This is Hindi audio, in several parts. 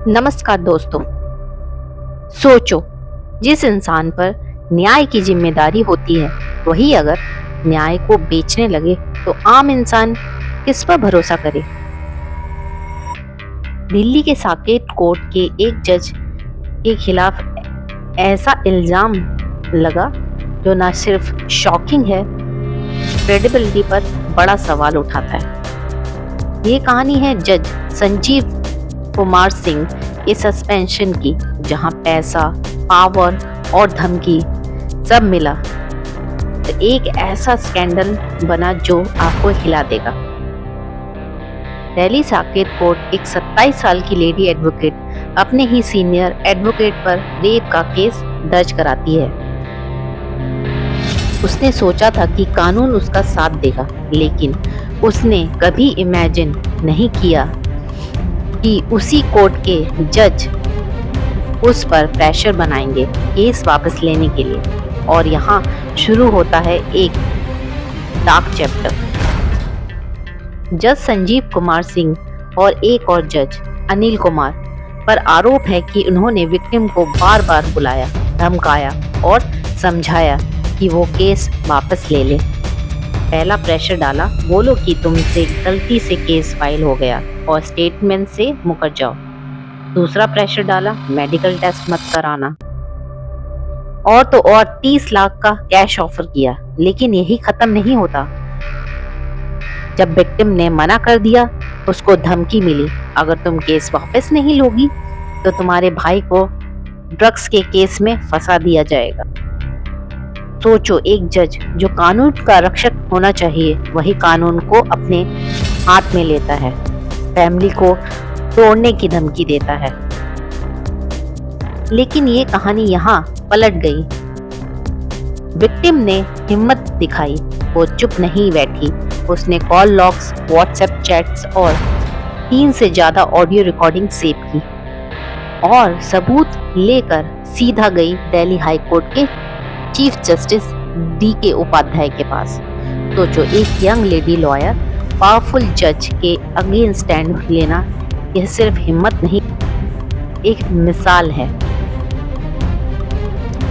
नमस्कार दोस्तों। सोचो, जिस इंसान पर न्याय की जिम्मेदारी होती है वही अगर न्याय को बेचने लगे तो आम इंसान किस पर भरोसा करे। दिल्ली के साकेत कोर्ट के एक जज के खिलाफ ऐसा इल्जाम लगा जो न सिर्फ शॉकिंग है, क्रेडिबिलिटी पर बड़ा सवाल उठाता है। ये कहानी है जज संजीव कुमार सिंह के सस्पेंशन की, जहां पैसा, पावर और धमकी सब मिला तो एक ऐसा स्कैंडल बना जो आपको हिला देगा। दिल्ली साकेत कोर्ट एक 27 साल की लेडी एडवोकेट अपने ही सीनियर एडवोकेट पर रेप का केस दर्ज कराती है। उसने सोचा था कि कानून उसका साथ देगा, लेकिन उसने कभी इमेजिन नहीं किया कि उसी कोर्ट के जज उस पर प्रेशर बनाएंगे केस वापस लेने के लिए। और यहाँ शुरू होता है एक डार्क चैप्टर। जज संजीव कुमार सिंह और एक और जज अनिल कुमार पर आरोप है कि उन्होंने विक्टिम को बार बार बुलाया, धमकाया और समझाया कि वो केस वापस ले ले। पहला प्रेशर डाला, बोलो कि तुमसे गलती से केस फाइल हो गया और स्टेटमेंट से मुकर जाओ। दूसरा प्रेशर डाला, मेडिकल टेस्ट मत कराना। और तो और 30 लाख का कैश ऑफर किया। लेकिन यही खत्म नहीं होता। जब विक्टिम ने मना कर दिया, उसको धमकी मिली, अगर तुम केस वापस नहीं लोगी तो तुम्हारे भाई को ड्रग्स के केस में फंसा दिया जाएगा। सोचो, एक जज जो कानून का रक्षक होना चाहिए वही कानून को अपने हाथ में लेता है, फैमिली को तोड़ने की धमकी देता है। लेकिन ये कहानी यहाँ पलट गई। विक्टिम ने हिम्मत दिखाई, वो चुप नहीं बैठी। उसने कॉल लॉग्स, व्हाट्सएप चैट्स और 3 से ज्यादा ऑडियो रिकॉर्डिंग सेव की और सबूत लेकर सीधा गई दिल्ली हाई कोर्ट के चीफ जस्टिस DK उपाध्याय के पास। सोचो, एक यंग लेडी लॉयर पावरफुल जज के अगेंस्ट स्टैंड लेना, यह सिर्फ हिम्मत नहीं, एक मिसाल है।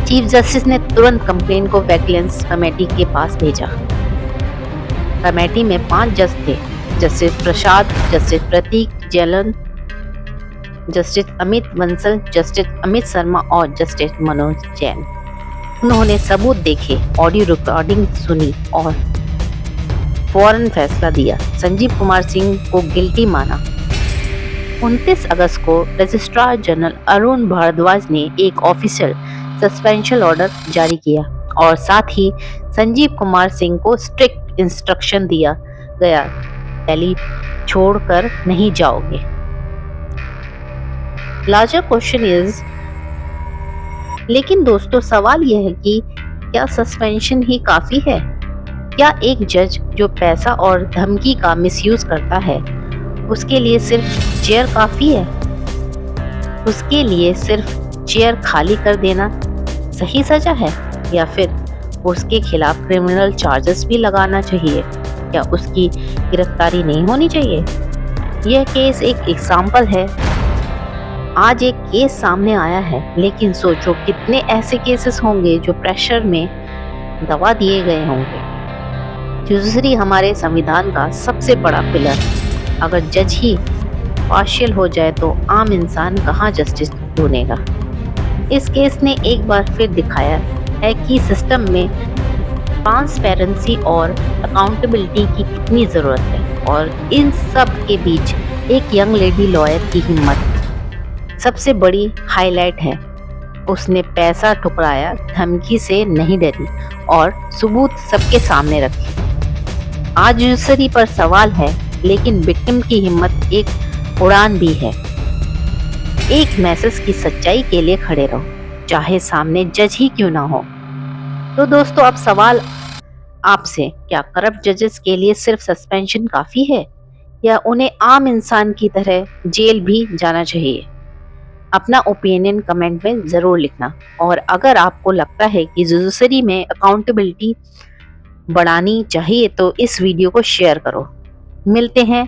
चीफ जस्टिस ने तुरंत कंप्लेन को विजिलेंस कमेटी के पास भेजा। कमेटी में 5 जज थे, जस्टिस प्रसाद, जस्टिस प्रतीक जैन, जस्टिस अमित बंसल, जस्टिस अमित शर्मा और जस्टिस मनोज जैन। उन्होंने सबूत देखे, ऑडियो रिकॉर्डिंग सुनी और फौरन फैसला दिया। संजीव कुमार सिंह को गिल्टी माना। 29 अगस्त को रजिस्ट्रार जनरल अरुण भारद्वाज ने एक ऑफिशियल सस्पेंशन ऑर्डर जारी किया और साथ ही संजीव कुमार सिंह को स्ट्रिक्ट इंस्ट्रक्शन दिया गया, दिल्ली छोड़कर नहीं जाओगे। लार्जर क्वेश्चन इज, लेकिन दोस्तों सवाल यह है कि क्या सस्पेंशन ही काफी है? क्या एक जज जो पैसा और धमकी का मिसयूज करता है, उसके लिए सिर्फ चेयर काफी है? उसके लिए सिर्फ चेयर खाली कर देना सही सजा है, या फिर उसके खिलाफ क्रिमिनल चार्जेस भी लगाना चाहिए? क्या उसकी गिरफ्तारी नहीं होनी चाहिए? यह केस एक एग्जाम्पल है। आज एक केस सामने आया है, लेकिन सोचो कितने ऐसे केसेस होंगे जो प्रेशर में दबा दिए गए होंगे। जुडिशरी हमारे संविधान का सबसे बड़ा पिलर, अगर जज ही पार्शियल हो जाए तो आम इंसान कहाँ जस्टिस ढूंढेगा। इस केस ने एक बार फिर दिखाया है कि सिस्टम में ट्रांसपेरेंसी और अकाउंटेबिलिटी की कितनी जरूरत है, और इन सब के बीच एक यंग लेडी लॉयर की हिम्मत सबसे बड़ी हाईलाइट है। उसने पैसा ठुकराया, धमकी से नहीं डरी और सबूत सबके सामने रखे। आज जुडिशरी पर सवाल है, लेकिन विक्टिम की हिम्मत एक उड़ान भी है। एक मैसेज की सच्चाई के लिए खड़े रहो, चाहे सामने जज ही क्यों ना हो। तो दोस्तों, अब सवाल आपसे, क्या करप्ट जजेस के लिए सिर्फ सस्पेंशन काफी है, या उन्हें आम इंसान की तरह जेल भी जाना चाहिए? अपना ओपिनियन कमेंट में जरूर लिखना। और अगर आपको लगता है कि जुडिशरी में अकाउंटेबिलिटी बढ़ानी चाहिए तो इस वीडियो को शेयर करो। मिलते हैं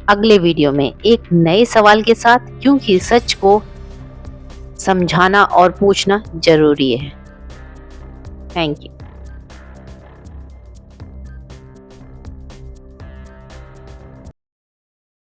अगले वीडियो में एक नए सवाल के साथ, क्योंकि सच को समझाना और पूछना जरूरी है। Thank you.